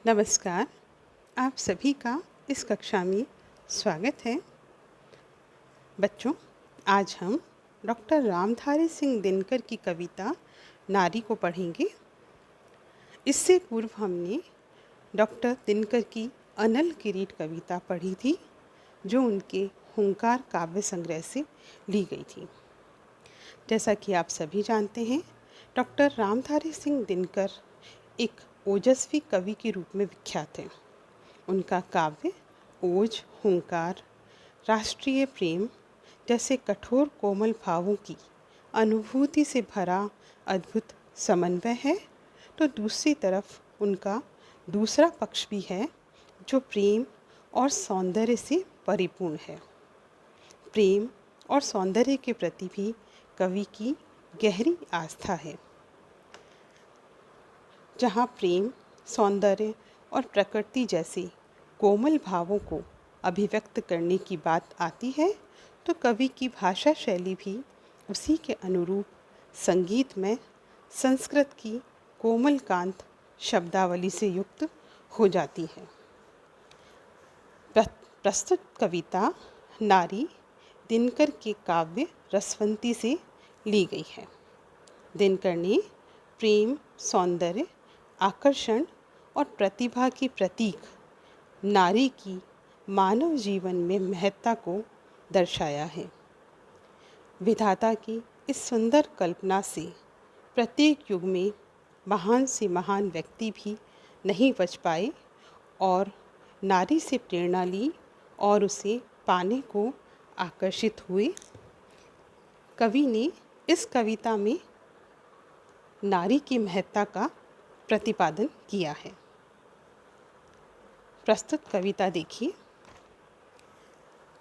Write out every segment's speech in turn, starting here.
नमस्कार। आप सभी का इस कक्षा में स्वागत है। बच्चों, आज हम डॉक्टर रामधारी सिंह दिनकर की कविता नारी को पढ़ेंगे। इससे पूर्व हमने डॉक्टर दिनकर की अनल किरीट कविता पढ़ी थी, जो उनके हुंकार काव्य संग्रह से ली गई थी। जैसा कि आप सभी जानते हैं, डॉक्टर रामधारी सिंह दिनकर एक ओजस्वी कवि के रूप में विख्यात हैं। उनका काव्य ओज, हुंकार, राष्ट्रीय प्रेम जैसे कठोर कोमल भावों की अनुभूति से भरा अद्भुत समन्वय है, तो दूसरी तरफ उनका दूसरा पक्ष भी है जो प्रेम और सौंदर्य से परिपूर्ण है। प्रेम और सौंदर्य के प्रति भी कवि की गहरी आस्था है। जहाँ प्रेम, सौंदर्य और प्रकृति जैसे कोमल भावों को अभिव्यक्त करने की बात आती है, तो कवि की भाषा शैली भी उसी के अनुरूप संगीत में संस्कृत की कोमल कांत शब्दावली से युक्त हो जाती है। प्रस्तुत कविता नारी दिनकर के काव्य रसवंती से ली गई है। दिनकर ने प्रेम, सौंदर्य, आकर्षण और प्रतिभा की प्रतीक नारी की मानव जीवन में महत्ता को दर्शाया है। विधाता की इस सुंदर कल्पना से प्रत्येक युग में महान से महान व्यक्ति भी नहीं बच पाए और नारी से प्रेरणा ली और उसे पाने को आकर्षित हुए। कवि ने इस कविता में नारी की महत्ता का प्रतिपादन किया है। प्रस्तुत कविता देखिए।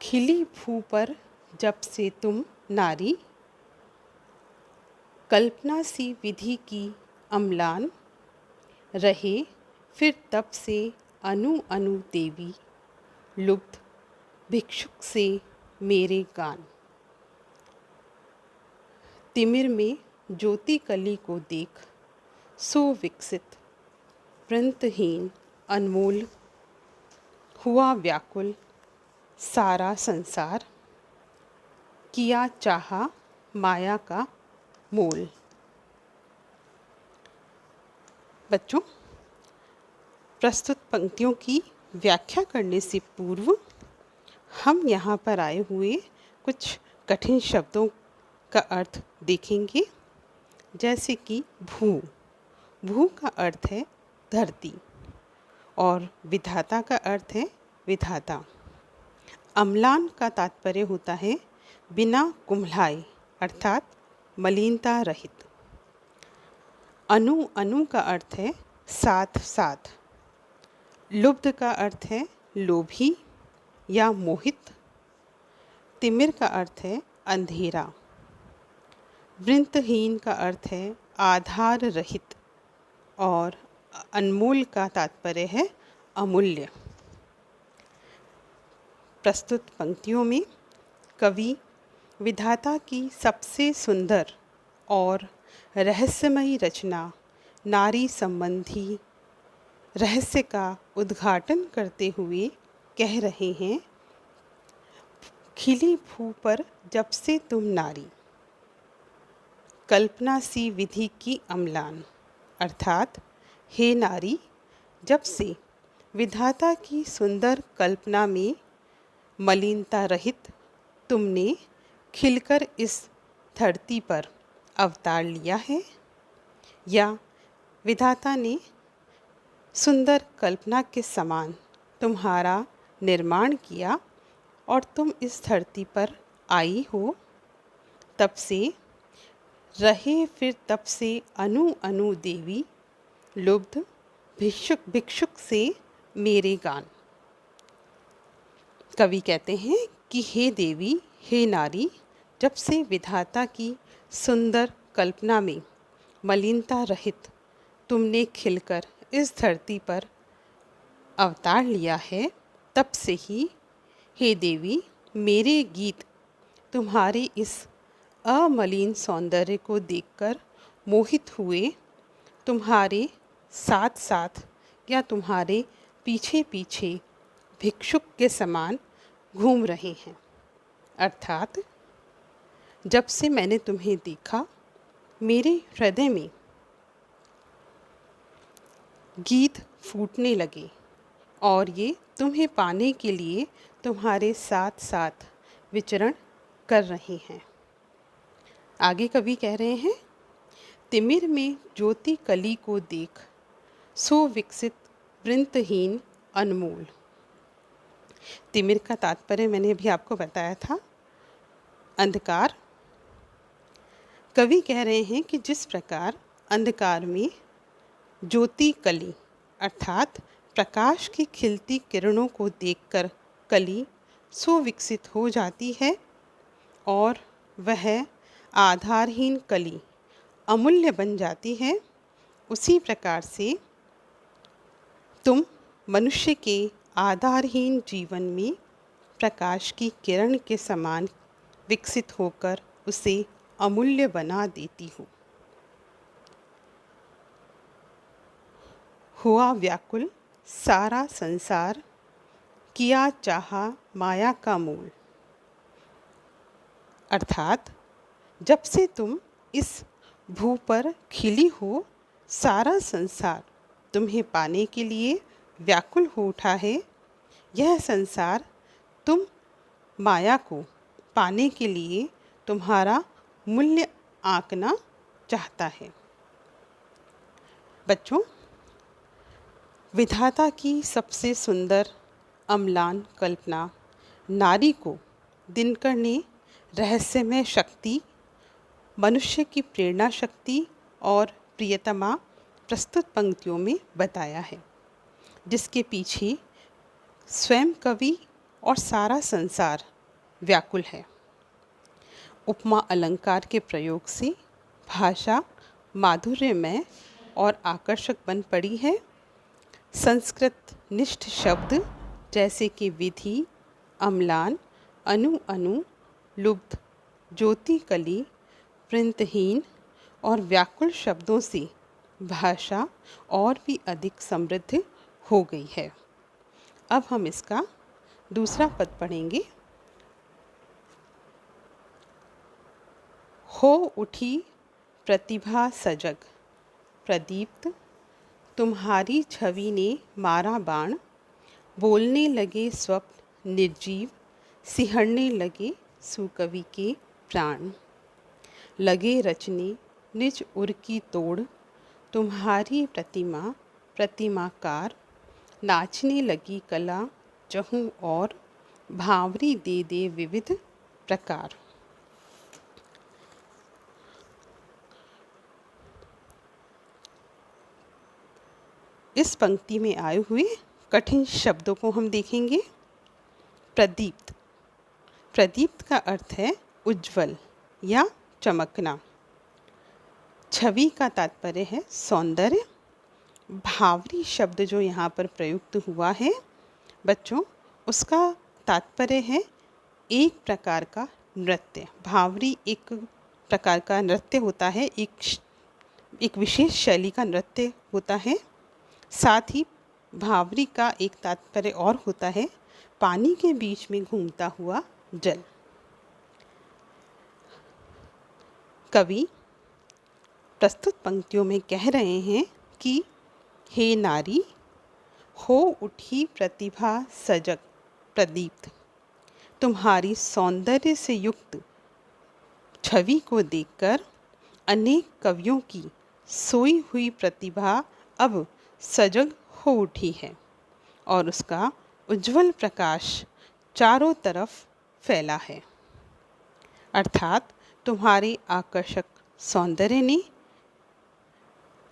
खिली भू पर जब से तुम नारी, कल्पना सी विधि की अम्लान, रहे फिर तब से अनु अनु देवी, लुब्ध भिक्षुक से मेरे गान। तिमिर में ज्योति कली को देख, सो विकसित वृंतहीन अनमोल, हुआ व्याकुल सारा संसार, किया चाहा माया का मोल। बच्चों, प्रस्तुत पंक्तियों की व्याख्या करने से पूर्व हम यहाँ पर आए हुए कुछ कठिन शब्दों का अर्थ देखेंगे। जैसे कि भू। भू का अर्थ है धरती और विधाता का अर्थ है विधाता। अम्लान का तात्पर्य होता है बिना कुम्हलाए, अर्थात मलिनता रहित। अनु अनु का अर्थ है साथ साथ। लुब्ध का अर्थ है लोभी या मोहित। तिमिर का अर्थ है अंधेरा। वृंतहीन का अर्थ है आधार रहित और अनमोल का तात्पर्य है अमूल्य। प्रस्तुत पंक्तियों में कवि विधाता की सबसे सुंदर और रहस्यमयी रचना नारी संबंधी रहस्य का उद्घाटन करते हुए कह रहे हैं, खिली भू पर जब से तुम नारी, कल्पना सी विधि की अम्लान, अर्थात हे नारी, जब से विधाता की सुंदर कल्पना में मलिनता रहित तुमने खिलकर इस धरती पर अवतार लिया है, या विधाता ने सुंदर कल्पना के समान तुम्हारा निर्माण किया और तुम इस धरती पर आई हो, तब से रहे फिर तब से अनु अनु देवी, लुब्ध भिक्षुक भिक्षुक से मेरे गान। कवि कहते हैं कि हे देवी, हे नारी, जब से विधाता की सुंदर कल्पना में मलिनता रहित तुमने खिलकर इस धरती पर अवतार लिया है, तब से ही हे देवी, मेरे गीत तुम्हारे इस अमलिन सौंदर्य को देखकर मोहित हुए, तुम्हारे साथ साथ या तुम्हारे पीछे पीछे भिक्षुक के समान घूम रहे हैं। अर्थात जब से मैंने तुम्हें देखा, मेरे हृदय में गीत फूटने लगे और ये तुम्हें पाने के लिए तुम्हारे साथ साथ विचरण कर रहे हैं। आगे कवि कह रहे हैं, तिमिर में ज्योति कली को देख, सुविकसित वृंतहीन अनमोल। तिमिर का तात्पर्य मैंने अभी आपको बताया था, अंधकार। कवि कह रहे हैं कि जिस प्रकार अंधकार में ज्योति कली अर्थात प्रकाश की खिलती किरणों को देखकर कली सुविकसित हो जाती है और वह आधारहीन कली अमूल्य बन जाती है, उसी प्रकार से तुम मनुष्य के आधारहीन जीवन में प्रकाश की किरण के समान विकसित होकर उसे अमूल्य बना देती हो। हुआ व्याकुल सारा संसार, किया चाहा माया का मूल। अर्थात जब से तुम इस भू पर खिली हो, सारा संसार तुम्हें पाने के लिए व्याकुल हो उठा है। यह संसार तुम माया को पाने के लिए तुम्हारा मूल्य आंकना चाहता है। बच्चों, विधाता की सबसे सुंदर अम्लान कल्पना नारी को दिनकर ने रहस्यमय शक्ति, मनुष्य की प्रेरणा शक्ति और प्रियतमा प्रस्तुत पंक्तियों में बताया है, जिसके पीछे स्वयं कवि और सारा संसार व्याकुल है। उपमा अलंकार के प्रयोग से भाषा माधुर्यमय और आकर्षक बन पड़ी है। संस्कृत निष्ठ शब्द जैसे कि विधि, अम्लान, अनु अनु, लुब्ध, ज्योति कली, वृंतहीन और व्याकुल शब्दों से भाषा और भी अधिक समृद्ध हो गई है। अब हम इसका दूसरा पद पढ़ेंगे। हो उठी प्रतिभा सजग, प्रदीप्त तुम्हारी छवि ने मारा बाण, बोलने लगे स्वप्न निर्जीव, सिहरने लगे सुकवि के प्राण। लगे रचने निज उर की तोड़, तुम्हारी प्रतिमा प्रतिमाकार, नाचने लगी कला चहूँ और, भावरी दे दे विविध प्रकार। इस पंक्ति में आए हुए कठिन शब्दों को हम देखेंगे। प्रदीप्त, प्रदीप्त का अर्थ है उज्ज्वल या चमकना। छवि का तात्पर्य है सौंदर्य। भावरी शब्द जो यहाँ पर प्रयुक्त हुआ है बच्चों, उसका तात्पर्य है एक प्रकार का नृत्य। भावरी एक प्रकार का नृत्य होता है, एक विशेष शैली का नृत्य होता है। साथ ही भावरी का एक तात्पर्य और होता है पानी के बीच में घूमता हुआ जल। कवि प्रस्तुत पंक्तियों में कह रहे हैं कि हे नारी, हो उठी प्रतिभा सजग प्रदीप्त, तुम्हारी सौंदर्य से युक्त छवि को देखकर अनेक कवियों की सोई हुई प्रतिभा अब सजग हो उठी है और उसका उज्ज्वल प्रकाश चारों तरफ फैला है। अर्थात तुम्हारे आकर्षक सौंदर्य ने,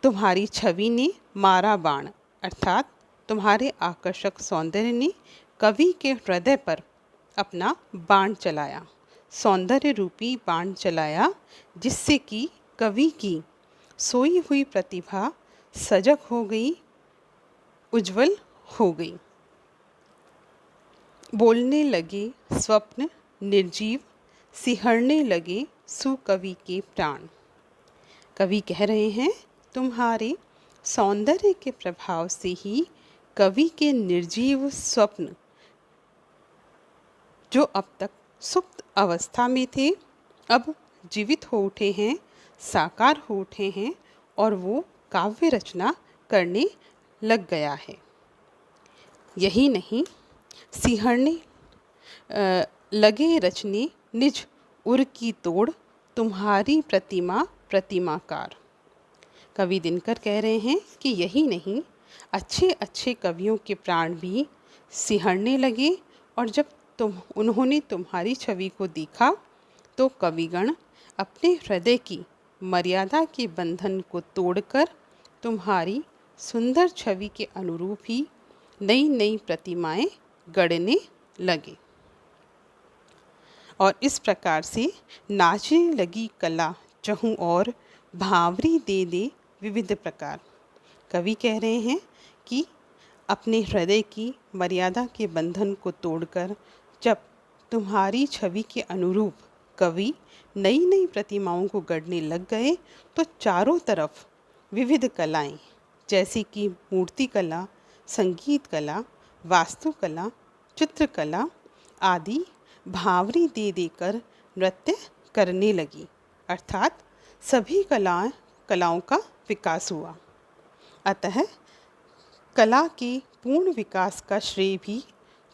तुम्हारी छवि ने मारा बाण, अर्थात तुम्हारे आकर्षक सौंदर्य ने कवि के हृदय पर अपना बाण चलाया, सौंदर्य रूपी बाण चलाया, जिससे कि कवि की सोई हुई प्रतिभा सजग हो गई, उज्ज्वल हो गई। बोलने लगे स्वप्न निर्जीव, सिहरने लगे सुकवि के प्राण। कवि कह रहे हैं तुम्हारे सौंदर्य के प्रभाव से ही कवि के निर्जीव स्वप्न, जो अब तक सुप्त अवस्था में थे, अब जीवित हो उठे हैं, साकार हो उठे हैं और वो काव्य रचना करने लग गया है। यही नहीं, सिहरने लगे रचने निज उर की तोड़, तुम्हारी प्रतिमा प्रतिमाकार। कवि दिनकर कह रहे हैं कि यही नहीं, अच्छे अच्छे कवियों के प्राण भी सिहरने लगे और जब उन्होंने तुम्हारी छवि को देखा तो कविगण अपने हृदय की मर्यादा के बंधन को तोड़कर तुम्हारी सुंदर छवि के अनुरूप ही नई नई प्रतिमाएं गढ़ने लगे। और इस प्रकार से नाचने लगी कला चहु और, भावरी दे दे विविध प्रकार। कवि कह रहे हैं कि अपने हृदय की मर्यादा के बंधन को तोड़कर जब तुम्हारी छवि के अनुरूप कवि नई नई प्रतिमाओं को गढ़ने लग गए तो चारों तरफ विविध कलाएं, जैसे कि मूर्ति कला, संगीत कला, वास्तुकला, चित्रकला आदि भावरी दे देकर नृत्य करने लगी, अर्थात सभी कलाओं का विकास हुआ। अतः कला के पूर्ण विकास का श्रेय भी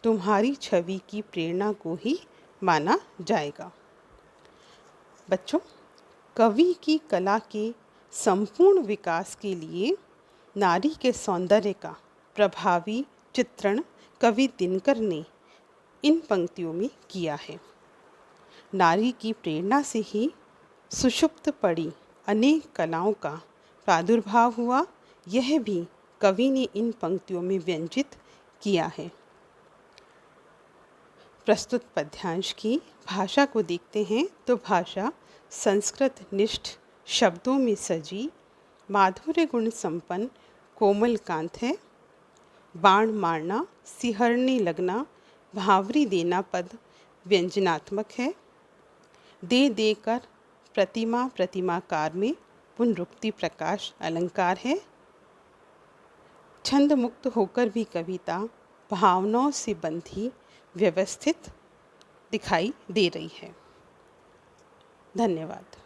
तुम्हारी छवि की प्रेरणा को ही माना जाएगा। बच्चों, कवि की कला के संपूर्ण विकास के लिए नारी के सौंदर्य का प्रभावी चित्रण कवि दिनकर ने इन पंक्तियों में किया है। नारी की प्रेरणा से ही सुषुप्त पड़ी अनेक कलाओं का प्रादुर्भाव हुआ, यह भी कवि ने इन पंक्तियों में व्यंजित किया है। प्रस्तुत पद्यांश की भाषा को देखते हैं तो भाषा संस्कृत निष्ठ शब्दों में सजी, माधुर्य गुण संपन्न, कोमल कांत है। बाण मारना, सिहरने लगना, भावरी देना पद व्यंजनात्मक है। दे देकर प्रतिमा प्रतिमाकार में पुनरुक्ति प्रकाश अलंकार है। छंद मुक्त होकर भी कविता भावनाओं से बंधी व्यवस्थित दिखाई दे रही है। धन्यवाद।